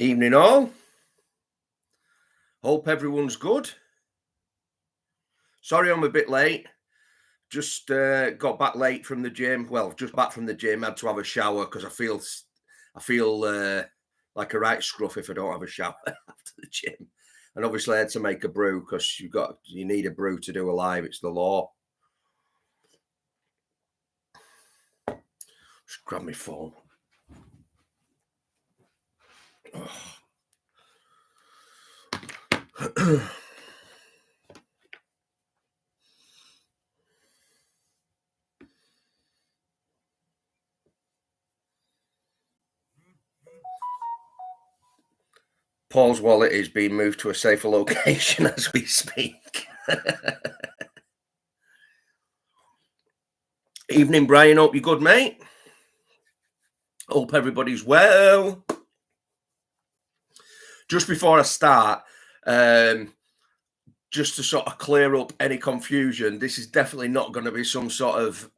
Evening all. Hope everyone's good. Sorry I'm a bit late. Just got back late from the gym. Well, just back from the gym. Had to have a shower because I feel like a right scruff if I don't have a shower after the gym. And obviously I had to make a brew because you need a brew to do a live. It's the law. Just grab my phone. Paul's wallet is being moved to a safer location as we speak. Evening, Brian. Hope you're good, mate. Hope everybody's well. Just before I start, just to sort of clear up any confusion, this is definitely not going to be some sort of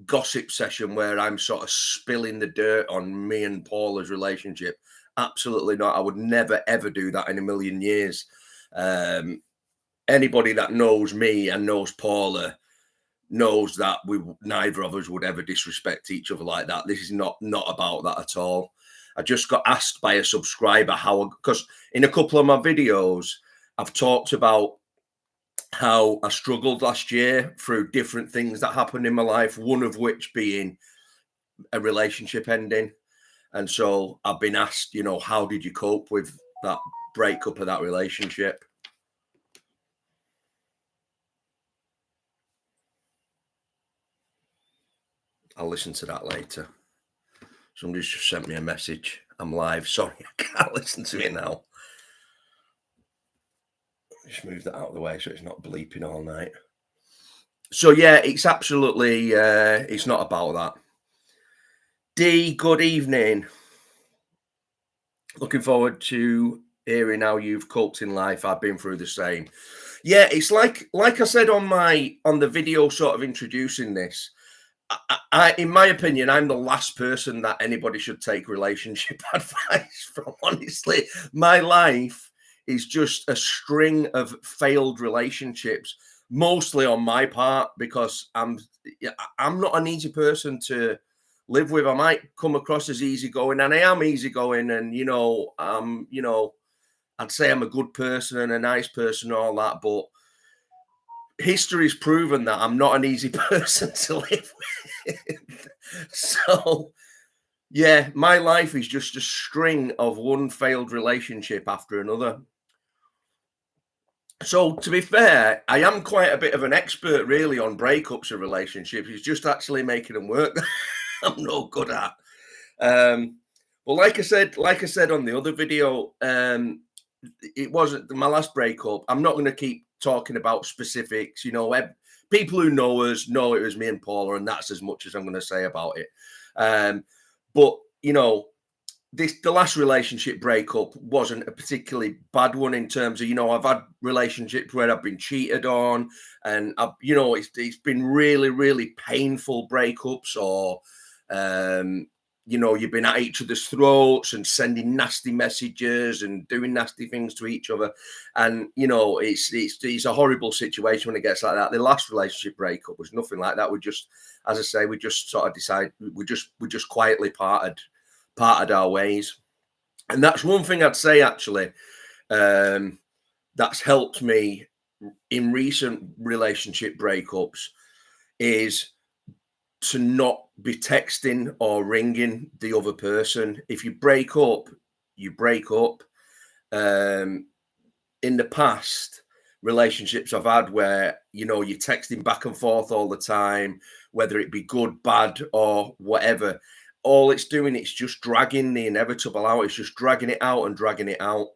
gossip session where I'm sort of spilling the dirt on me and Paula's relationship. Absolutely not. I would never, ever do that in a million years. Anybody that knows me and knows Paula knows that neither of us would ever disrespect each other like that. This is not about that at all. I just got asked by a subscriber because in a couple of my videos, I've talked about how I struggled last year through different things that happened in my life, one of which being a relationship ending. And so I've been asked, how did you cope with that breakup of that relationship? I'll listen to that later. Somebody's just sent me a message. I'm live. Sorry, I can't listen to it now. Just move that out of the way so it's not bleeping all night. So yeah, it's absolutely, it's not about that. D, good evening. Looking forward to hearing how you've coped in life. I've been through the same. Yeah, it's like I said on the video sort of introducing this, I, in my opinion, I'm the last person that anybody should take relationship advice from. Honestly, my life is just a string of failed relationships, mostly on my part, because I'm not an easy person to live with. I might come across as easygoing, and I am easygoing, and I'd say I'm a good person and a nice person, and all that, but history's proven that I'm not an easy person to live with. So, yeah, my life is just a string of one failed relationship after another. So, to be fair, I am quite a bit of an expert, really, on breakups of relationships. It's just actually making them work I'm no good at. But like I said on the other video, it wasn't my last breakup. I'm not going to keep talking about specifics. People who know us know it was me and Paula, and that's as much as I'm going to say about it. But the last relationship breakup wasn't a particularly bad one in terms of, I've had relationships where I've been cheated on, and it's been really, really painful breakups, or you've been at each other's throats and sending nasty messages and doing nasty things to each other. And, it's a horrible situation when it gets like that. The last relationship breakup was nothing like that. We just, as I say, we just sort of decided, we just quietly parted our ways. And that's one thing I'd say, actually, that's helped me in recent relationship breakups is to not be texting or ringing the other person. If you break up, you break up. In the past, relationships I've had where, you're texting back and forth all the time, whether it be good, bad, or whatever, all it's doing, it's just dragging the inevitable out. It's just dragging it out and dragging it out.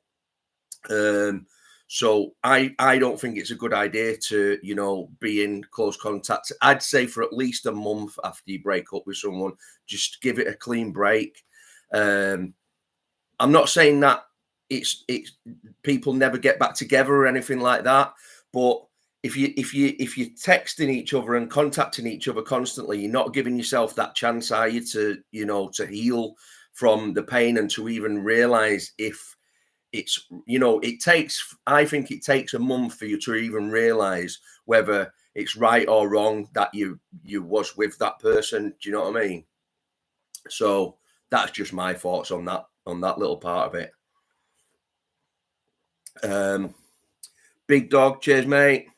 So I don't think it's a good idea to, be in close contact. I'd say for at least a month after you break up with someone, just give it a clean break. I'm not saying that it's people never get back together or anything like that, but if you're texting each other and contacting each other constantly, you're not giving yourself that chance, are you, to heal from the pain and to even realize if it's, I think it takes a month for you to even realize whether it's right or wrong that you was with that person. Do you know what I mean? So that's just my thoughts on that little part of it. Big Dog, cheers, mate.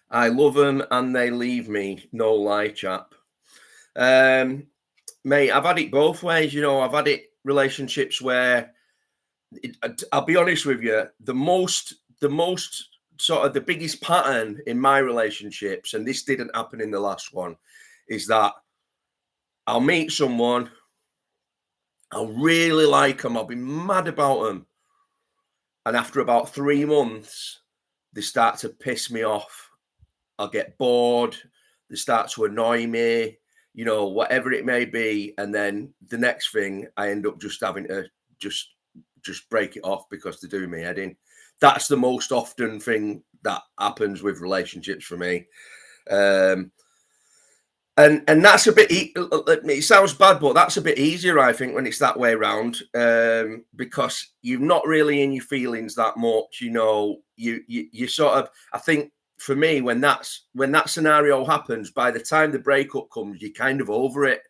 I love them and they leave me. No lie, chap. Mate, I've had it both ways. I've had it relationships where I'll be honest with you, the most sort of the biggest pattern in my relationships, and this didn't happen in the last one, is that I'll meet someone, I'll really like them, I'll be mad about them, and after about 3 months, they start to piss me off. I'll get bored, they start to annoy me, whatever it may be, and then the next thing, I end up just having to just break it off because they do me head in. That's the most often thing that happens with relationships for me. And that's a bit, it sounds bad, but that's a bit easier, I think, when it's that way around, because you're not really in your feelings that much. You sort of, I think for me, when that scenario happens, by the time the breakup comes, you're kind of over it.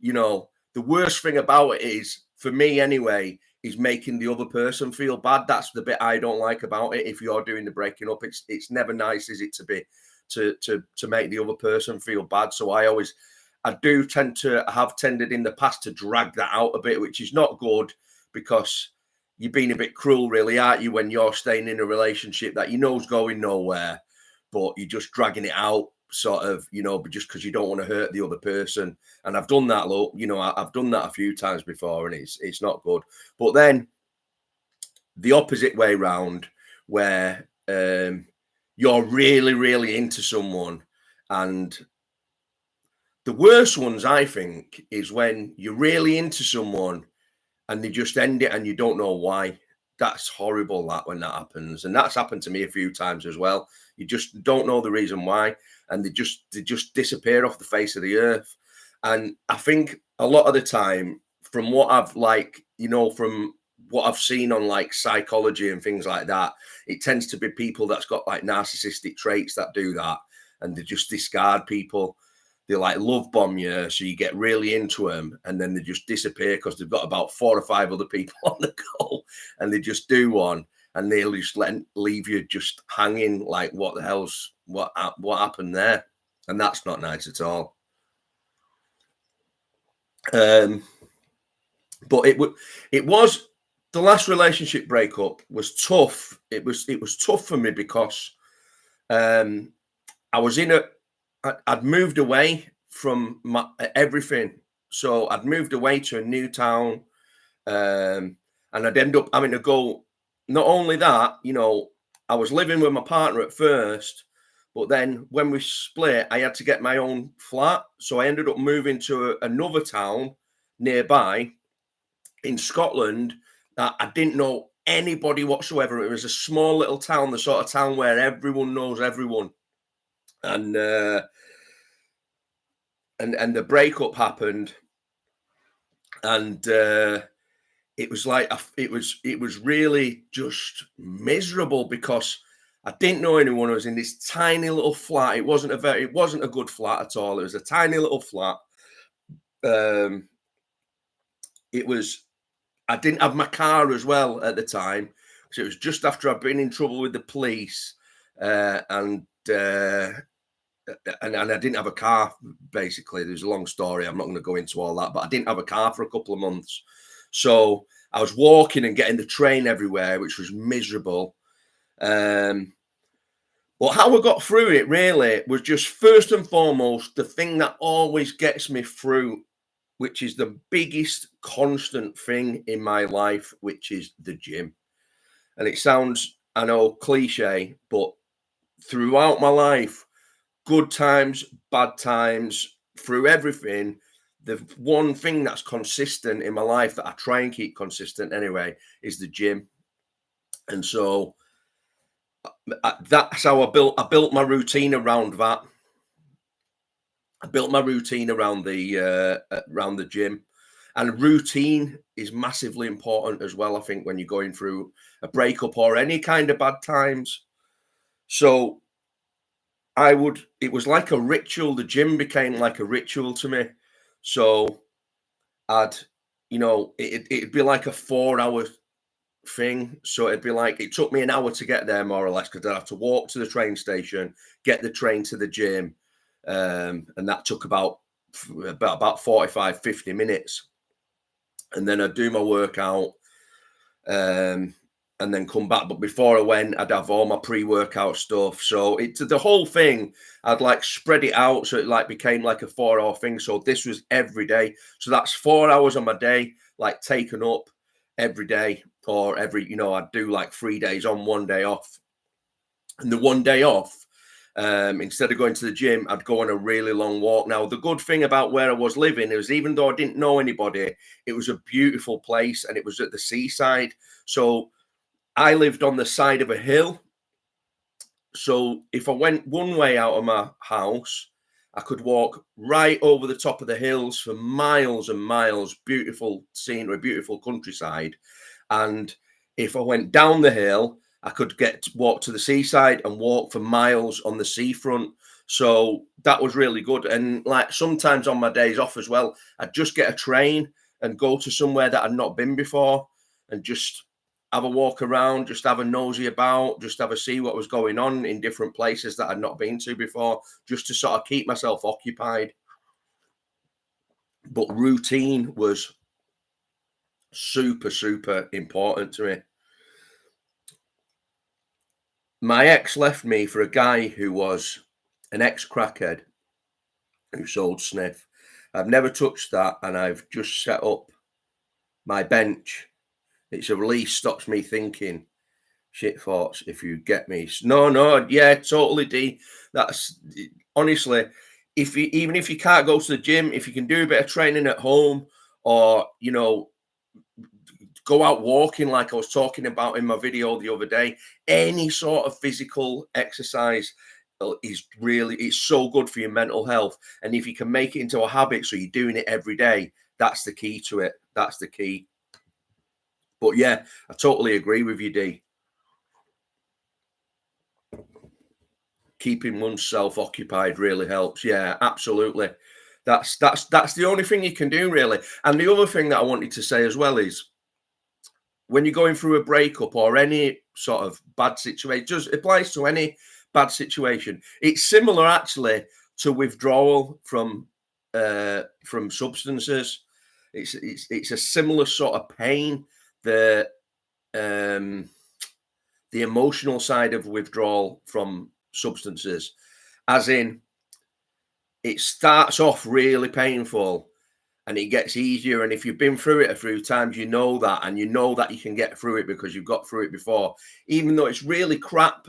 The worst thing about it is, for me anyway, is making the other person feel bad. That's the bit I don't like about it. If you're doing the breaking up, it's never nice, is it, to be to make the other person feel bad. So I do tend to have tended in the past to drag that out a bit, which is not good, because you're being a bit cruel, really, aren't you, when you're staying in a relationship that is going nowhere, but you're just dragging it out, sort of, just because you don't want to hurt the other person. And I've done that, look, I've done that a few times before, and it's not good. But then the opposite way round, where you're really, really into someone, and the worst ones, I think, is when you're really into someone and they just end it and you don't know why. That's horrible, that, when that happens. And that's happened to me a few times as well. You just don't know the reason why, and they just disappear off the face of the earth. And I think a lot of the time, from what I've from what I've seen on like psychology and things like that, it tends to be people that's got like narcissistic traits that do that, and they just discard people. They like love bomb you, so you get really into them, and then they just disappear because they've got about 4 or 5 other people on the go, and they just do one, and they'll just leave you just hanging like, what the hell's what happened there? And that's not nice at all. But it was the last relationship breakup was tough. It was tough for me because I was I'd moved away from everything. So I'd moved away to a new town, and I'd end up having to go. Not only that, I was living with my partner at first, but then when we split, I had to get my own flat. So I ended up moving to another town nearby in Scotland that I didn't know anybody whatsoever. It was a small little town, the sort of town where everyone knows everyone. And the breakup happened, and it was like it was really just miserable because I didn't know anyone. I was in this tiny little flat. It wasn't a good flat at all. It was a tiny little flat. I didn't have my car as well at the time, so it was just after I'd been in trouble with the police, and I didn't have a car. Basically, there's a long story. I'm not going to go into all that, but I didn't have a car for a couple of months, so I was walking and getting the train everywhere, which was miserable. But how I got through it really was just, first and foremost, the thing that always gets me through, which is the biggest constant thing in my life, which is the gym. And it sounds, I know, cliche, but throughout my life, good times, bad times, through everything, the one thing that's consistent in my life, that I try and keep consistent anyway, is the gym. And so that's how I built my routine around that. I built my routine around the gym, and routine is massively important as well. I think when you're going through a breakup or any kind of bad times, so it was like a ritual. The gym became like a ritual to me. So I'd, it'd be like a 4 hour thing. So it'd be like it took me an hour to get there, more or less, because I'd have to walk to the train station, get the train to the gym, and that took about 45, 50 minutes. And then I'd do my workout, um, and then come back. But before I went, I'd have all my pre-workout stuff. So it's the whole thing. I'd like spread it out so it like became like a 4 hour thing. So this was every day. So that's 4 hours on my day, like taken up every day, or I'd do like 3 days on, 1 day off. And the 1 day off, instead of going to the gym, I'd go on a really long walk. Now, the good thing about where I was living is, even though I didn't know anybody, it was a beautiful place and it was at the seaside. So I lived on the side of a hill. So if I went one way out of my house, I could walk right over the top of the hills for miles and miles. Beautiful scenery, beautiful countryside. And if I went down the hill, I could walk to the seaside and walk for miles on the seafront. So that was really good. And like sometimes on my days off as well, I'd just get a train and go to somewhere that I'd not been before, and just have a walk around, just have a nosy about, just have a see what was going on in different places that I'd not been to before, just to sort of keep myself occupied. But routine was super, super important to me. My ex left me for a guy who was an ex-crackhead who sold sniff. I've never touched that, and I've just set up my bench. It's a release, stops me thinking shit thoughts, if you get me. No, yeah, totally, D. That's honestly, even if you can't go to the gym, if you can do a bit of training at home, or go out walking like I was talking about in my video the other day, any sort of physical exercise it's so good for your mental health. And if you can make it into a habit, so you're doing it every day, that's the key to it. That's the key. But yeah, I totally agree with you, D. Keeping oneself occupied really helps. Yeah, absolutely. That's the only thing you can do, really. And the other thing that I wanted to say as well is, when you're going through a breakup or any sort of bad situation, it just applies to any bad situation. It's similar actually to withdrawal from substances. It's a similar sort of pain. Um, the emotional side of withdrawal from substances, as in, it starts off really painful and it gets easier. And if you've been through it a few times, you know that, and you know that you can get through it because you've got through it before. Even though it's really crap,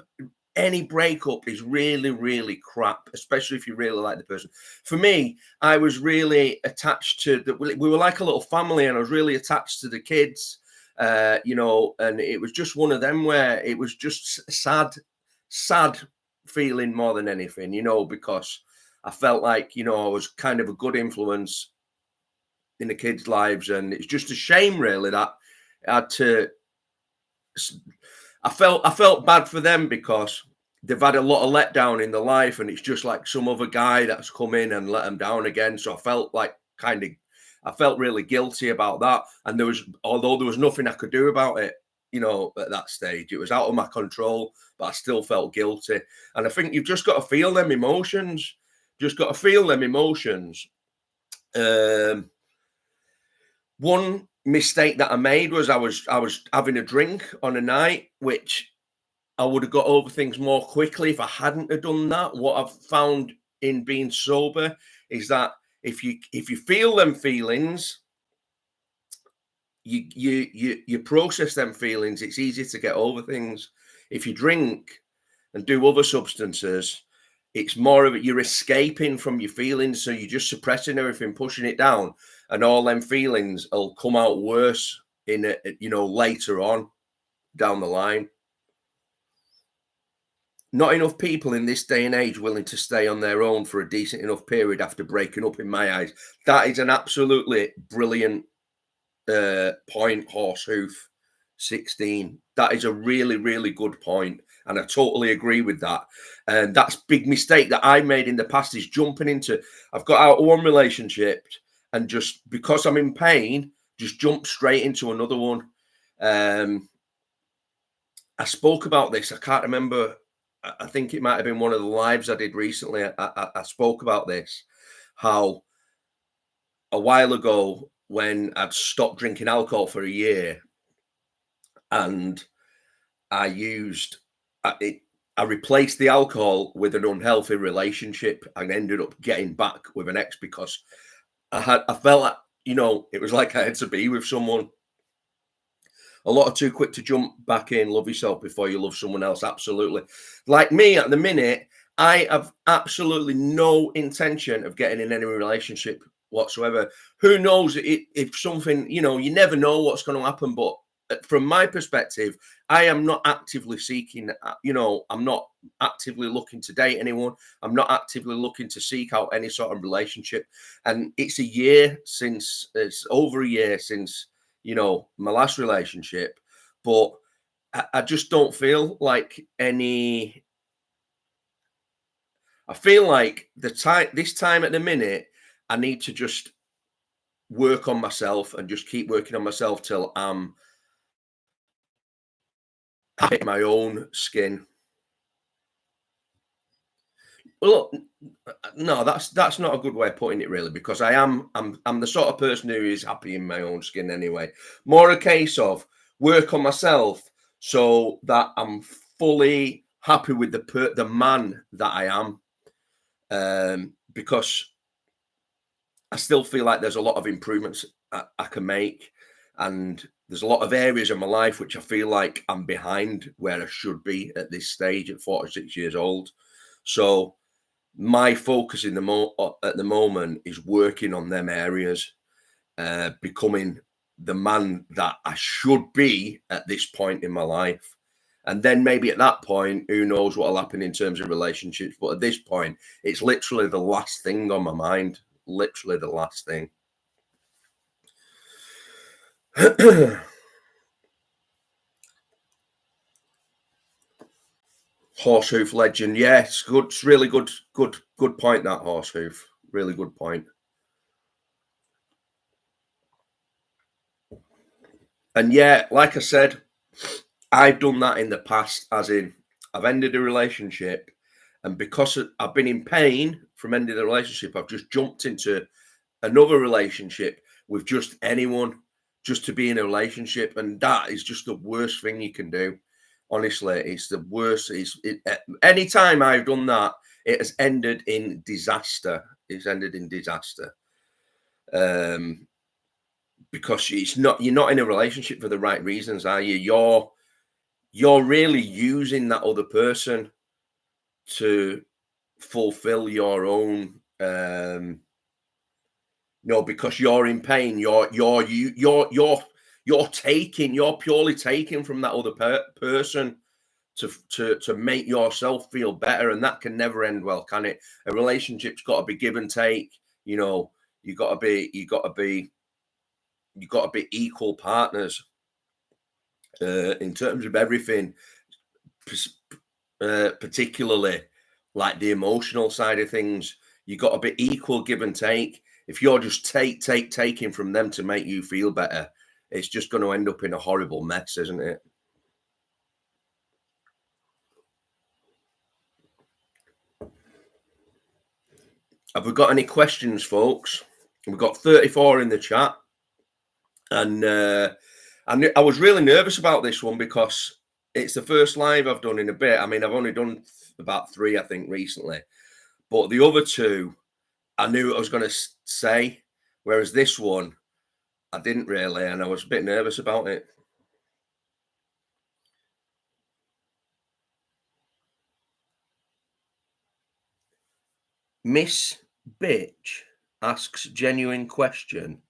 any breakup is really, really crap, especially if you really like the person. For me, I was really attached to we were like a little family, and I was really attached to the kids, and it was just one of them where it was just sad feeling more than anything, because I felt like, I was kind of a good influence in the kids' lives, and it's just a shame, really, that I had to. I felt bad for them because they've had a lot of letdown in their life, and it's just like some other guy that's come in and let them down again. So I felt like I felt really guilty about that. And although there was nothing I could do about it, at that stage, it was out of my control, but I still felt guilty. And I think you've just got to feel them emotions. Just got to feel them emotions. One mistake that I made was I was having a drink on a night, which I would have got over things more quickly if I hadn't have done that. What I've found in being sober is that if you feel them feelings, you process them feelings, it's easier to get over things. If you drink and do other substances, it's more of it, you're escaping from your feelings, so you're just suppressing everything, pushing it down, and all them feelings will come out worse in it, later on down the line. not enough people in this day and age willing to stay on their own for a decent enough period after breaking up, in my eyes. That is an absolutely brilliant point, Horsehoof 16. That is a really, really good point, and I totally agree with that. And that's big mistake that I made in the past is jumping into. I've got out of one relationship and just because I'm in pain, just jump straight into another one. I spoke about this. I can't remember. I think it might have been one of the lives I did recently. I spoke about this, how a while ago when I'd stopped drinking alcohol for a year, and I used it. I replaced the alcohol with an unhealthy relationship and ended up getting back with an ex because I felt like, it was like I had to be with someone. A lot of too quick to jump back in, love yourself before you love someone else. Absolutely. Like me at the minute, I have absolutely no intention of getting in any relationship whatsoever. Who knows if something, you never know what's going to happen. But from my perspective, I am not actively seeking, I'm not actively looking to date anyone. I'm not actively looking to seek out any sort of relationship. And it's over a year since my last relationship, but I just don't feel like any. I feel like this time at the minute, I need to just work on myself and just keep working on myself till I'm happy in my own skin. Well, no, that's not a good way of putting it, really, because I'm the sort of person who is happy in my own skin anyway. More a case of work on myself so that I'm fully happy with the man that I am, because I still feel like there's a lot of improvements I can make, and there's a lot of areas of my life which I feel like I'm behind where I should be at this stage at 46 years old. So my focus at the moment is working on them areas, becoming the man that I should be at this point in my life. And then maybe at that point, who knows what will happen in terms of relationships. But at this point, it's literally the last thing on my mind. Literally the last thing. Horsehoof legend. Yes, good. It's really good point, that Horsehoof. Really good point. And yeah, like I said, I've done that in the past, as in I've ended a relationship, and because I've been in pain from ending the relationship, I've just jumped into another relationship with just anyone, just to be in a relationship, and that is just the worst thing you can do. Honestly, it's the worst. Any time I've done that, it has ended in disaster. It's ended in disaster. Because you're not in a relationship for the right reasons, are you? You're really using that other person to fulfill your own because you're in pain, you're purely taking from that other person to make yourself feel better, and that can never end well, can it? A relationship's got to be give and take. You got to be equal partners in terms of everything, particularly like the emotional side of things. You got to be equal give and take. If you're just taking from them to make you feel better, it's just going to end up in a horrible mess, isn't it? Have we got any questions, folks? We've got 34 in the chat, and I was really nervous about this one because it's the first live I've done in a bit. I mean, I've only done about 3, I think, recently, but the other 2, I knew what I was going to say, whereas this one, I didn't really, and I was a bit nervous about it. Miss Bitch asks genuine question.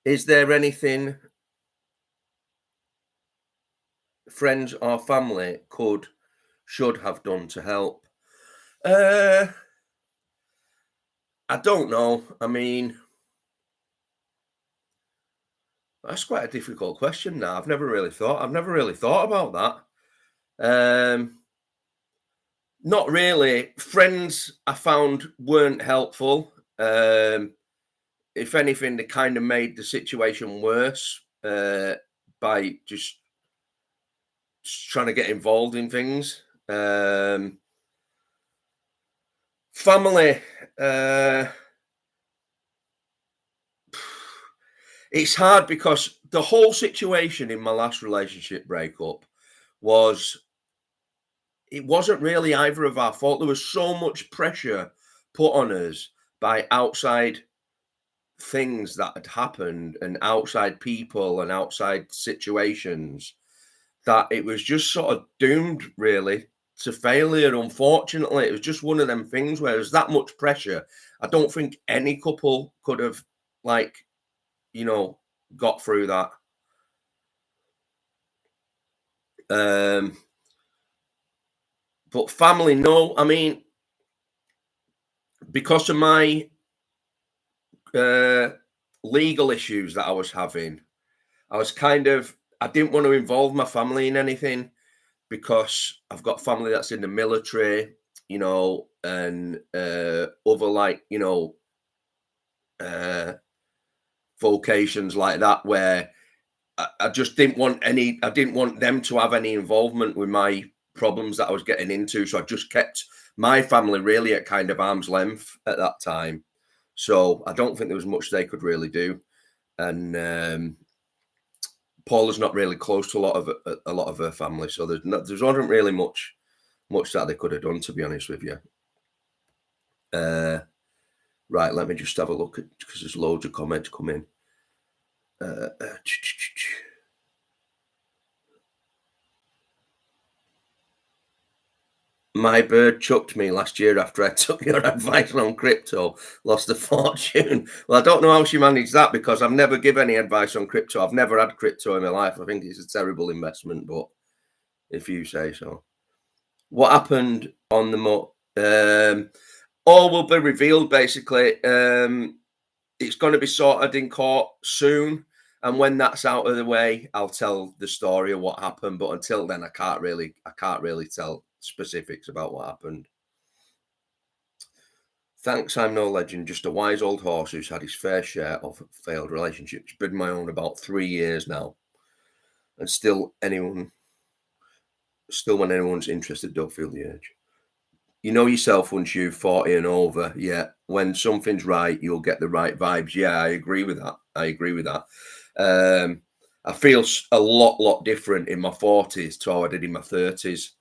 Is there anything friends or family could should have done to help? Uh, I don't know. I mean, that's quite a difficult question now. I've never really thought about that. Not really. Friends I found weren't helpful. If anything, they kind of made the situation worse by just trying to get involved in things. Family, uh, it's hard because the whole situation in my last relationship breakup was it wasn't really either of our fault. There was so much pressure put on us by outside things that had happened and outside people and outside situations that it was just sort of doomed really to failure. Unfortunately, it was just one of them things where there's that much pressure. I don't think any couple could have, like, you know, got through that. But family, no. I mean, because of my uh, legal issues that I was having, I didn't want to involve my family in anything because I've got family that's in the military, and other, like, uh, vocations like that where I just didn't want I didn't want them to have any involvement with my problems that I was getting into. So I just kept my family really at kind of arm's length at that time. So I don't think there was much they could really do. And Paula's not really close to a lot of her family, so there wasn't really much that they could have done, to be honest with you. Right, let me just have a look at, because there's loads of comments coming. My bird chucked me last year after I took your advice on crypto, lost a fortune. Well, I don't know how she managed that because I've never given any advice on crypto. I've never had crypto in my life. I think it's a terrible investment, but if you say so. What happened on the all will be revealed, basically. It's going to be sorted in court soon. And when that's out of the way, I'll tell the story of what happened. But until then, I can't really tell specifics about what happened. Thanks, I'm no legend, just a wise old horse who's had his fair share of failed relationships. Been my own about 3 years now. And still when anyone's interested, don't feel the urge. You know yourself once you're 40 and over. Yeah. When something's right, you'll get the right vibes. Yeah, I agree with that. I feel a lot different in my 40s to how I did in my 30s.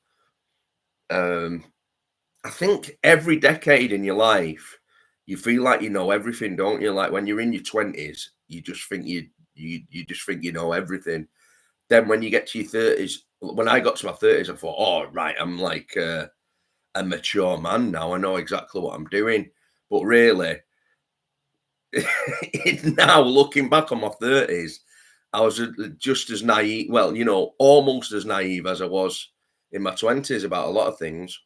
I think every decade in your life, you feel like you know everything, don't you? Like when you're in your 20s, you just think you just think you know everything. Then when you get to your 30s, when I got to my 30s, I thought, oh right, I'm like a mature man now. I know exactly what I'm doing. But really, now looking back on my 30s, I was just as naive. Well, almost as naive as I was in my 20s about a lot of things.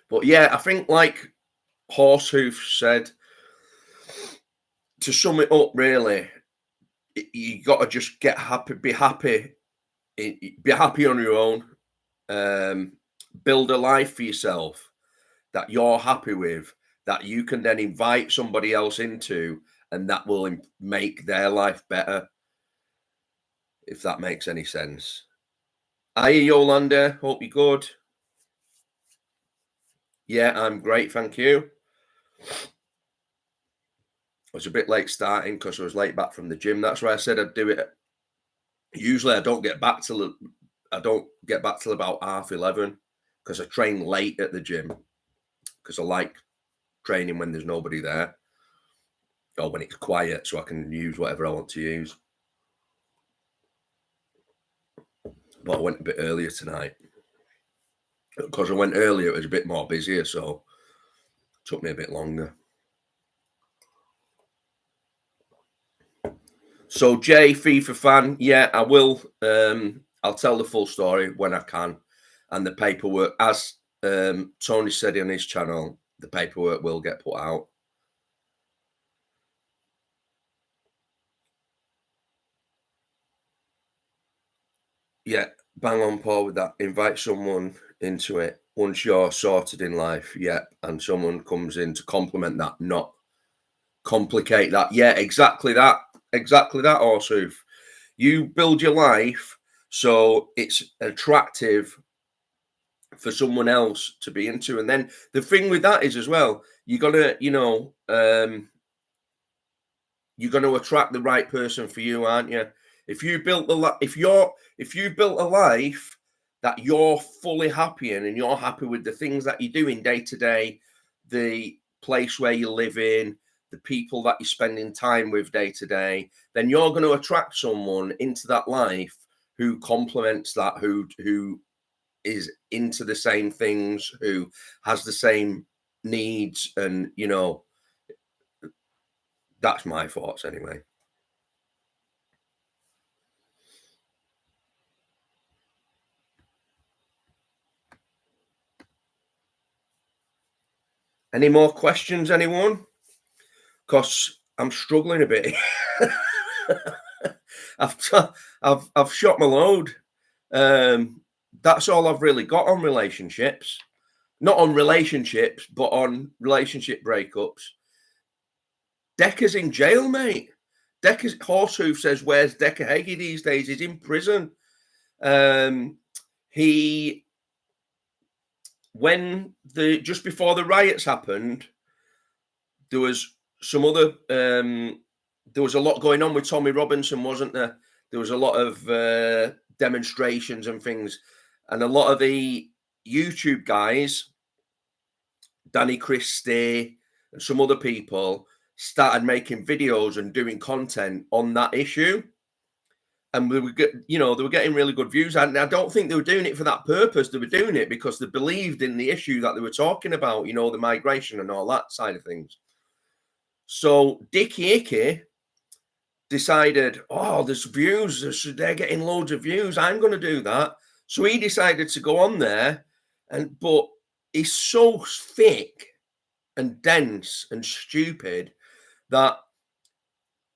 But yeah, I think, like Horsehoof said, to sum it up, really, you got to just get happy, be happy, be happy on your own. Build a life for yourself that you're happy with, that you can then invite somebody else into, and that will make their life better, if that makes any sense. Hiya, Yolanda. Hope you're good. Yeah, I'm great, thank you. I was a bit late starting because I was late back from the gym. That's why I said I'd do it. Usually I don't get back till about 11:30 because I train late at the gym because I like training when there's nobody there or when it's quiet so I can use whatever I want to use. But I went a bit earlier tonight. Because I went earlier, it was a bit more busier, so it took me a bit longer. So Jay, FIFA fan, yeah, I will. I'll tell the full story when I can, and the paperwork, as Tony said on his channel, the paperwork will get put out. Yeah, bang on par with that. Invite someone into it once you're sorted in life, yeah, and someone comes in to complement that, not complicate that. Yeah, exactly that. Exactly that, Orsoof. You build your life so it's attractive for someone else to be into. And then the thing with that is as well, you gotta, you're gonna attract the right person for you, aren't you? If you built if you built a life that you're fully happy in and you're happy with the things that you're doing day to day, the place where you live in, the people that you're spending time with day to day, then you're going to attract someone into that life who complements that, who is into the same things, who has the same needs, and that's my thoughts anyway. Any more questions, anyone? Because I'm struggling a bit. I've I've shot my load. That's all I've really got on relationships. Not on relationships, but on relationship breakups. Decker's in jail, mate. Decker's Horsehoof says, "Where's Decker Hagee these days? He's in prison." He when the just before the riots happened, there was some other there was a lot going on with Tommy Robinson, wasn't there? There was a lot of demonstrations and things, and a lot of the YouTube guys, Danny Christie and some other people, started making videos and doing content on that issue. And we were they were getting really good views. And I don't think they were doing it for that purpose. They were doing it because they believed in the issue that they were talking about, the migration and all that side of things. So Dickie Icky decided, oh, there's views, they're getting loads of views. I'm going to do that. So he decided to go on there, but he's so thick and dense and stupid that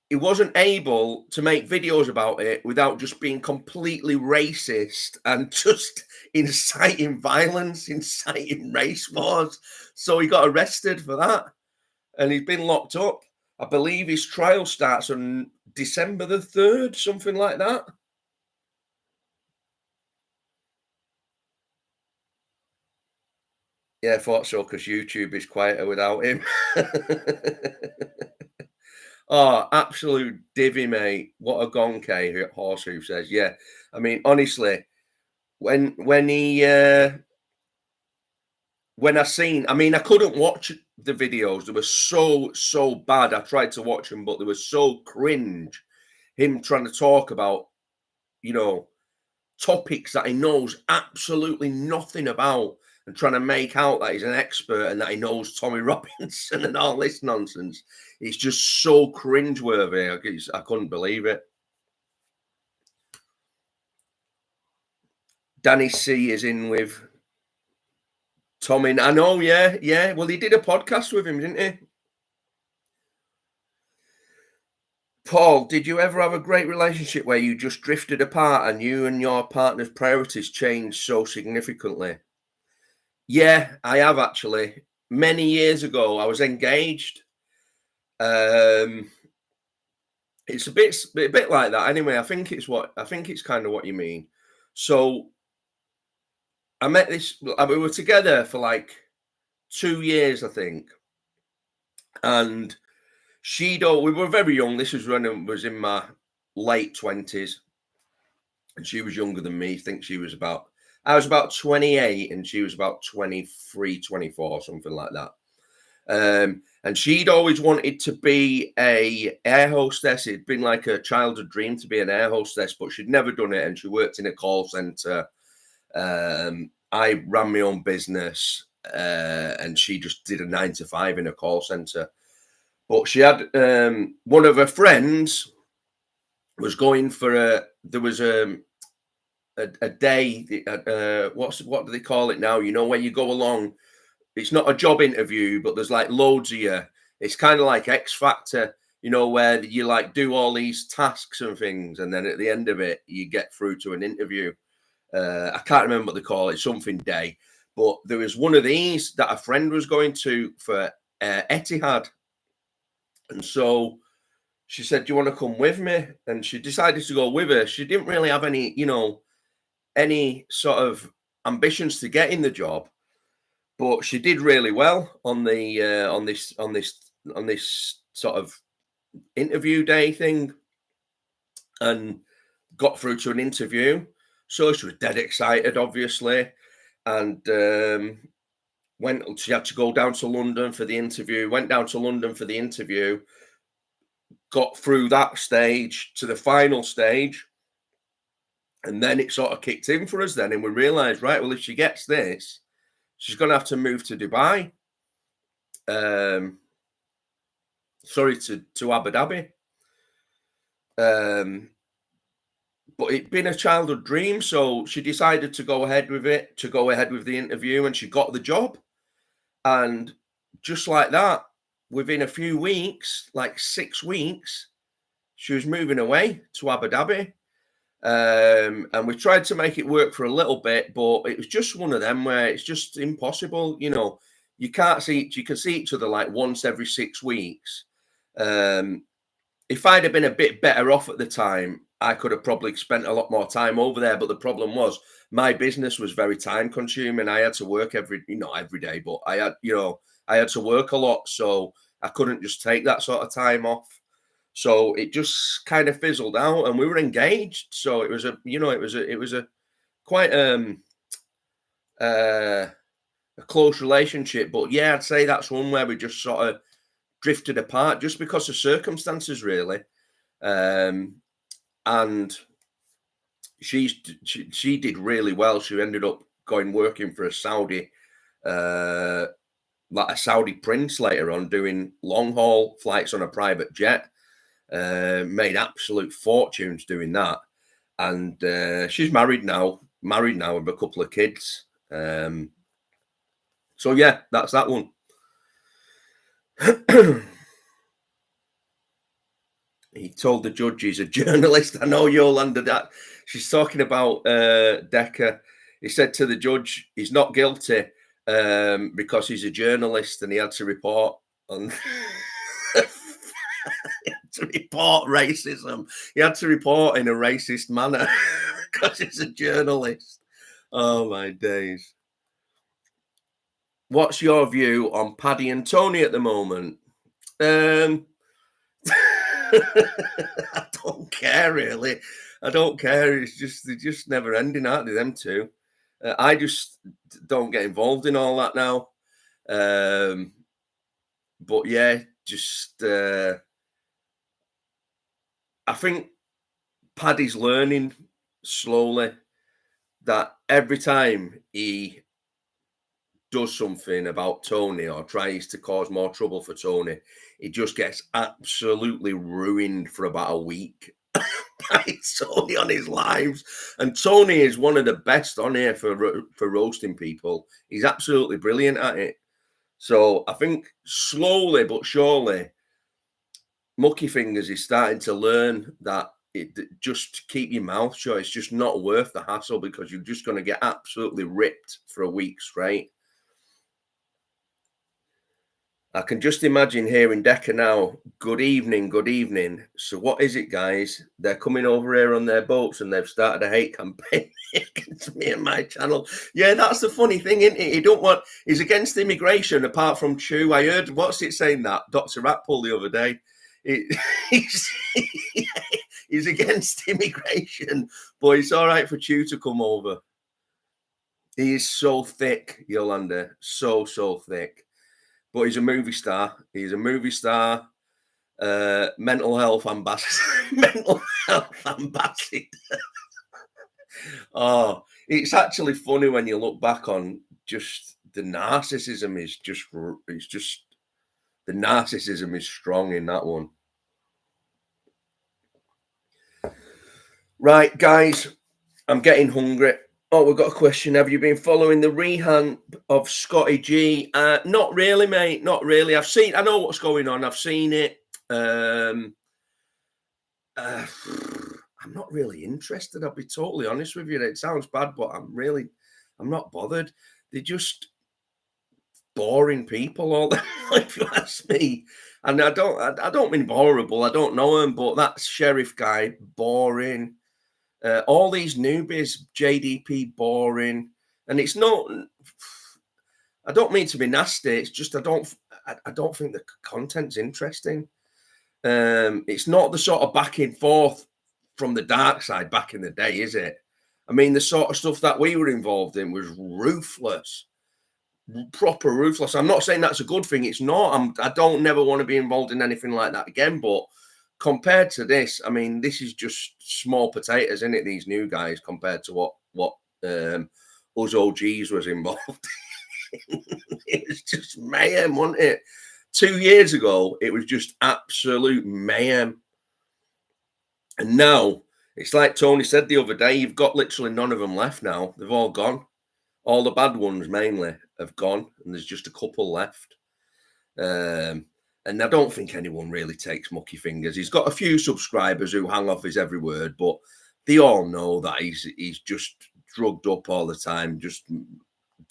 he wasn't able to make videos about it without just being completely racist and just inciting violence, inciting race wars. So he got arrested for that, and he's been locked up. I believe his trial starts on December the 3rd, something like that. Yeah, I thought so, because YouTube is quieter without him. Oh, absolute divvy, mate. What a gonk, Horsehoof says. Yeah. I mean, honestly, when he when I mean, I couldn't watch the videos. They were so bad. I tried to watch them, but they were so cringe. Him trying to talk about, topics that he knows absolutely nothing about, and trying to make out that he's an expert and that he knows Tommy Robinson and all this nonsense. It's just so cringeworthy. I couldn't believe it. Danny C is in with Tommy. I know, yeah. Well, he did a podcast with him, didn't he? Paul, did you ever have a great relationship where you just drifted apart and you and your partner's priorities changed so significantly? Yeah, I have actually. Many years ago, I was engaged. It's a bit like that anyway. I think it's kind of what you mean. So I met this. We were together for like 2 years, I think, and we were very young. This was when I was in my late 20s, and she was younger than me. I was about 28 and she was about 23, 24, something like that. And she'd always wanted to be a air hostess. It'd been like a childhood dream to be an air hostess, but she'd never done it. And she worked in a call center. I ran my own business, and she just did a 9 to 5 in a call center. But she had one of her friends was going for there was a day, what do they call it now? You know, where you go along, it's not a job interview, but there's like loads of you. It's kind of like X Factor, you know, where you like do all these tasks and things, and then at the end of it, you get through to an interview. I can't remember what they call it, something day. But there was one of these that a friend was going to for Etihad. And so she said, "Do you want to come with me?" And she decided to go with her. She didn't really have any, you know, any sort of ambitions to get in the job, but she did really well on the on this sort of interview day thing, and got through to an interview. So she was dead excited, obviously, and she had to go down to London for the interview. Went down to London for the interview, got through that stage to the final stage, and then it sort of kicked in for us then, and we realised, right, well, if she gets this, she's going to have to move to Dubai. Sorry, to Abu Dhabi. But it'd been a childhood dream, so she decided to go ahead with it, to go ahead with the interview, and she got the job. And just like that, within a few weeks, like 6 weeks, she was moving away to Abu Dhabi. And we tried to make it work for a little bit, but it was just one of them where it's just impossible. You know, you can't see, you can see each other like once every 6 weeks. If I'd have been a bit better off at the time, I could have probably spent a lot more time over there. But the problem was my business was very time consuming. I had to work every day, but I had to work a lot. So I couldn't just take that sort of time off. So it just kind of fizzled out, and we were engaged. So it was a quite a close relationship. But yeah, I'd say that's one where we just sort of drifted apart just because of circumstances, really. And she did really well. She ended up working for a Saudi, like a Saudi prince later on, doing long haul flights on a private jet. Made absolute fortunes doing that, and she's married now with a couple of kids. So yeah, that's that one. He told the judge he's a journalist. I know Yolanda that she's talking about Decker. He said to the judge he's not guilty because he's a journalist and he had to report on to report racism. He had to report in a racist manner because he's a journalist. Oh my days. What's your view on Paddy and Tony at the moment? I don't care really. I don't care. They're just never ending, aren't they? Them two. I just don't get involved in all that now. But yeah, just I think Paddy's learning slowly that every time he does something about Tony or tries to cause more trouble for Tony, he just gets absolutely ruined for about a week by Tony on his lives. And Tony is one of the best on here for roasting people. He's absolutely brilliant at it. So I think slowly but surely, Mucky Fingers is starting to learn that just keep your mouth shut. It's just not worth the hassle because you're just going to get absolutely ripped for a week straight. I can just imagine hearing Decker now. Good evening, good evening. So what is it, guys? They're coming over here on their boats and they've started a hate campaign against me and my channel. Yeah, that's the funny thing, isn't it? He's against immigration apart from Chew. I heard, what's it saying that? Dr. Ratpull the other day. He's against immigration, but it's all right for Chew to come over. He is so thick, Yolanda. So thick. But he's a movie star. He's a movie star. Mental health ambassador. Mental health ambassador. Oh, it's actually funny when you look back on just the narcissism is just the narcissism is strong in that one. Right, guys, I'm getting hungry. Oh, we've got a question. Have you been following the rehab of Scotty G? Not really, mate. Not really. I know what's going on. I've seen it. Um, uh, I'm not really interested. I'll be totally honest with you. It sounds bad, but I'm not bothered. They're just boring people all the if you ask me. And I don't mean horrible. I don't know him, but that sheriff guy, boring. All these newbies, JDP, boring. And it's not. I don't mean to be nasty. It's just I don't think the content's interesting. It's not the sort of back and forth from the dark side back in the day, is it? I mean, the sort of stuff that we were involved in was ruthless, proper ruthless. I'm not saying that's a good thing. It's not. I don't never want to be involved in anything like that again. But compared to this, I mean, this is just small potatoes, isn't it? These new guys compared to what us OGs was involved. It was just mayhem, wasn't it? 2 years ago, it was just absolute mayhem. And now it's like Tony said the other day, you've got literally none of them left now. They've all gone. All the bad ones mainly have gone, and there's just a couple left. And I don't think anyone really takes mucky fingers. He's got a few subscribers who hang off his every word, but they all know that he's just drugged up all the time, just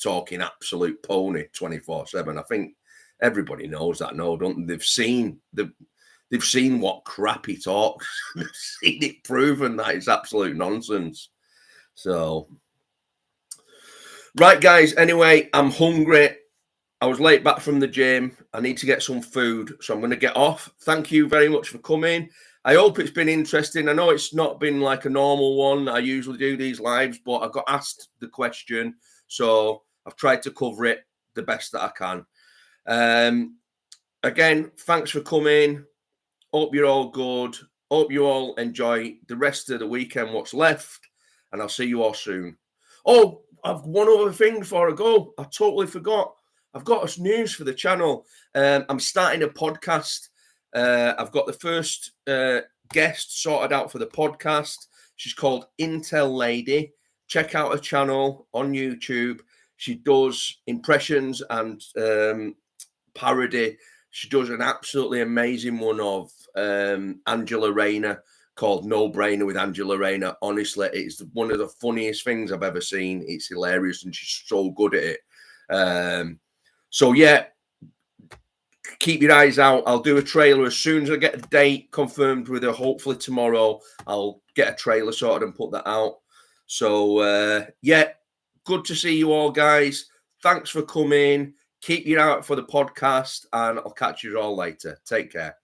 talking absolute pony 24/7. I think everybody knows that now, don't they? They've seen what crap he talks. They've seen it proven that it's absolute nonsense. So, right, guys. Anyway, I'm hungry. I was late back from the gym. I need to get some food, so I'm going to get off. Thank you very much for coming. I hope it's been interesting. I know it's not been like a normal one. I usually do these lives, but I got asked the question, so I've tried to cover it the best that I can. Again, thanks for coming. Hope you're all good. Hope you all enjoy the rest of the weekend, what's left, and I'll see you all soon. Oh, I've one other thing before I go. I totally forgot. I've got news for the channel. I'm starting a podcast. I've got the first guest sorted out for the podcast. She's called Intel Lady. Check out her channel on YouTube. She does impressions and parody. She does an absolutely amazing one of Angela Rayner called No Brainer with Angela Rayner. Honestly, it's one of the funniest things I've ever seen. It's hilarious and she's so good at it. So, yeah, keep your eyes out. I'll do a trailer as soon as I get a date confirmed with her. Hopefully tomorrow I'll get a trailer sorted and put that out. So, yeah, good to see you all, guys. Thanks for coming. Keep your eye out for the podcast, and I'll catch you all later. Take care.